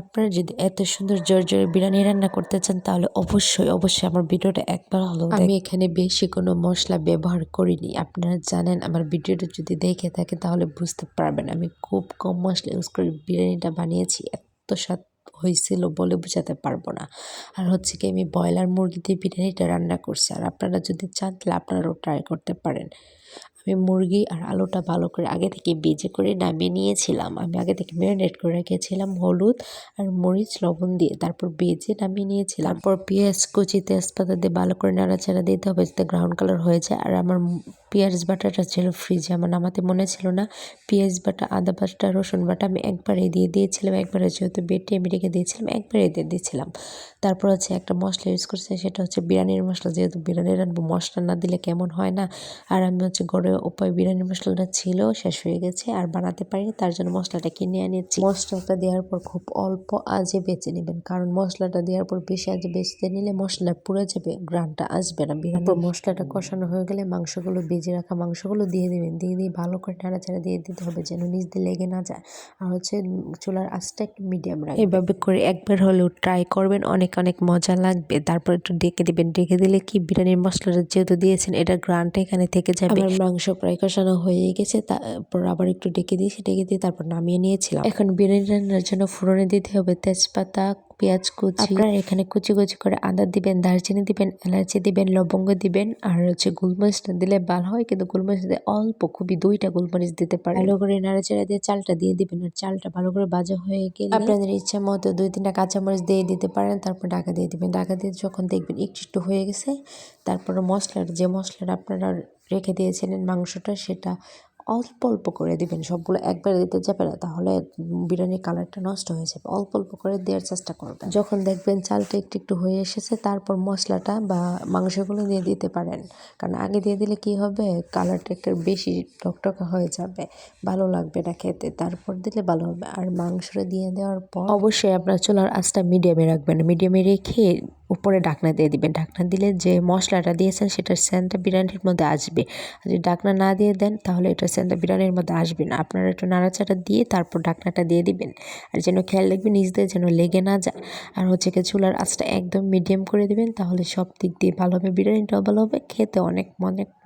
আপনারা যদি এত সুন্দর জোরে বিরিয়ানি রান্না করতে চান তাহলে অবশ্যই আমার ভিডিওটা একবার হলেও আমি এখানে বেশি কোনো মশলা ব্যবহার করিনি। আপনারা জানেন আমার ভিডিওটা যদি দেখে থাকেন তাহলে বুঝতে পারবেন আমি খুব কম মশলা ইউজ করে বিরিয়ানিটা বানিয়েছি। এত স্বাদ হয়েছিল বলে বোঝাতে পারবো না। আর হচ্ছে কি আমি ব্রয়লার মুরগি দিয়ে বিরিয়ানিটা রান্না করছি। আর আপনারা যদি চান তাহলে আপনারাও ট্রাই করতে পারেন। আমি মুরগি আর আলুটা ভালো করে আগে থেকে ভেজে করে নামিয়ে নিয়েছিলাম। আমি আগে থেকে ম্যারিনেট করে রেখেছিলাম হলুদ আর মরিচ লবণ দিয়ে, তারপর ভেজে নামিয়ে নিয়েছিলাম। তারপর পেঁয়াজ কুচি তেজপাতা দিয়ে ভালো করে নাড়াচাড়া দিতে হবে যাতে ব্রাউন কালার হয়ে যায়। আর আমার পেঁয়াজ বাটাটা ছিল ফ্রিজে, আমার নামাতে মনে ছিল না। পেঁয়াজ বাটা, আদা বাটা, রসুন বাটা আমি একবারে দিয়ে দিয়েছিলাম। একবারে যেহেতু বেটে আমি রেখে দিয়েছিলাম একবারে দিয়ে দিয়েছিলাম। তারপর হচ্ছে একটা মশলা ইউজ করছি, সেটা হচ্ছে বিরিয়ানির মশলা। যেহেতু বিরিয়ানি রান্না মশলা না দিলে কেমন হয় না। আর আমি হচ্ছে ঘরে উপায় বিরিয়ানি মশলাটা ছিল, শেষ হয়ে গেছে আর বানাতে পারিনি, তার জন্য মশলাটা কিনে আনিয়েছি। মশলাটা দেওয়ার পর খুব অল্প আঁচে বেঁচে নেবেন, কারণ মশলাটা দেওয়ার পর বেশি আঁচে বেঁচতে নিলে মশলা পুড়ে যাবে, গ্রানটা আসবে না বিরিয়ানি। মশলাটা কষানো হয়ে গেলে মাংসগুলো ভেজে রাখা মাংসগুলো দিয়ে দেবেন, দিয়ে ভালো করে নাড়াচাড়া দিয়ে দিতে হবে যেন নিচ দিয়ে লেগে না যায়। আর হচ্ছে চুলার আঁচটা একটু মিডিয়াম রাখবেন। এভাবে করে একবার হলেও ট্রাই করবেন, অনেক মজা লাগবে। তারপর একটু ডেকে দিবেন, ডেকে দিলে কি বিরিয়ানির মশলাটা যেহেতু দিয়েছেন এটার গ্রানটা এখানে থেকে যাবে। আমার মাংস প্রায় কষানো হয়ে গেছে, তারপর আবার একটু ডেকে দিয়েছি, ডেকে দিয়ে তারপর নামিয়ে নিয়েছিলাম। এখন বিরিয়ানি রান্নার জন্য ফোড়নে দিতে হবে তেজপাতা, পেঁয়াজ কুচি। আপনারা এখানে কুচি কুচি করে আদা দিবেন, দারচিনি দিবেন, এলাচি দিবেন, লবঙ্গ দিবেন। আর হচ্ছে গোলমরিচটা দিলে ভালো হয়, কিন্তু গোলমরিচ দিতে অল্প, খুবই 2টা গোলমরিচ দিতে পারেন। ভালো করে নাড়াচাড়া দিয়ে চালটা দিয়ে দিবেন। আর চালটা ভালো করে ভাজা হয়ে গেলে আপনাদের ইচ্ছা মতো 2-3টা কাঁচামরিচ দিয়ে দিতে পারেন। তারপর ঢাকা দিয়ে দিবেন। ঢাকা দিয়ে যখন দেখবেন একটু হয়ে গেছে, তারপরে যে মশলাটা আপনারা রেখে দিয়েছিলেন মাংসটা, সেটা অল্প করে দিবেন। সবগুলো একবারে দিতে যাবে না, তাহলে বিরিয়ানির কালারটা নষ্ট হয়ে যাবে। অল্প করে দেওয়ার চেষ্টা করবেন। যখন দেখবেন চালটা একটু হয়ে এসেছে, তারপর মশলাটা বা মাংসগুলো দিয়ে দিতে পারেন। কারণ আগে দিয়ে দিলে কি হবে, কালারটা একটু বেশি টকটকা হয়ে যাবে, ভালো লাগবে না খেতে। তারপর দিলে ভালো হবে। আর মাংসটা দিয়ে দেওয়ার পর অবশ্যই আপনার চুলার আঁচটা মিডিয়ামে রাখবেন। মিডিয়ামে রেখে উপরে ঢাকনা দিয়ে দিবেন। ঢাকনা দিলে যে মশলাটা দিয়েছেন সেটার সেন্টটা বিরিয়ানির মধ্যে আসবে। আর যদি ঢাকনা না দিয়ে দেন তাহলে এটার সেন্টটা বিরিয়ানির মধ্যে আসবে না। আপনারা একটু নাড়াচাড়া দিয়ে তারপর ঢাকনাটা দিয়ে দিবেন। আর যেন খেয়াল রাখবেন নিচ দিয়ে যেন লেগে না যায়। আর হচ্ছে কি চুলার আঁচটা একদম মিডিয়াম করে দিবেন, তাহলে সব দিক দিয়ে ভালো হবে, বিরিয়ানিটাও ভালো হবে, খেতে অনেক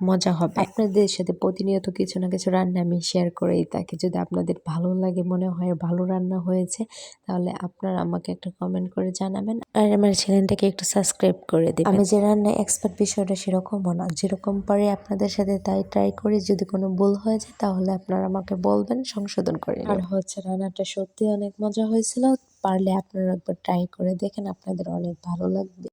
মজা হবে। আপনাদের সাথে প্রতিনিয়ত কিছু না কিছু রান্না আমি শেয়ার করেই থাকি। যদি আপনাদের ভালো লাগে, মনে হয় ভালো রান্না হয়েছে, তাহলে আপনারা আমাকে একটা কমেন্ট করে জানাবেন। আর আমার চ্যানেলটাকে একটু সাবস্ক্রাইব করে দিবেন। আমি যে রান্নায় এক্সপার্ট বিষয়টা সেরকমও না, যেরকম পারি আপনাদের সাথে তাই ট্রাই করি। যদি কোনো ভুল হয়ে যায় তাহলে আপনারা আমাকে বলবেন, সংশোধন করে নিন। আর হচ্ছে রান্নাটা সত্যি অনেক মজা হয়েছিল, পারলে আপনারা একবার ট্রাই করে দেখেন, আপনাদের অনেক ভালো লাগবে।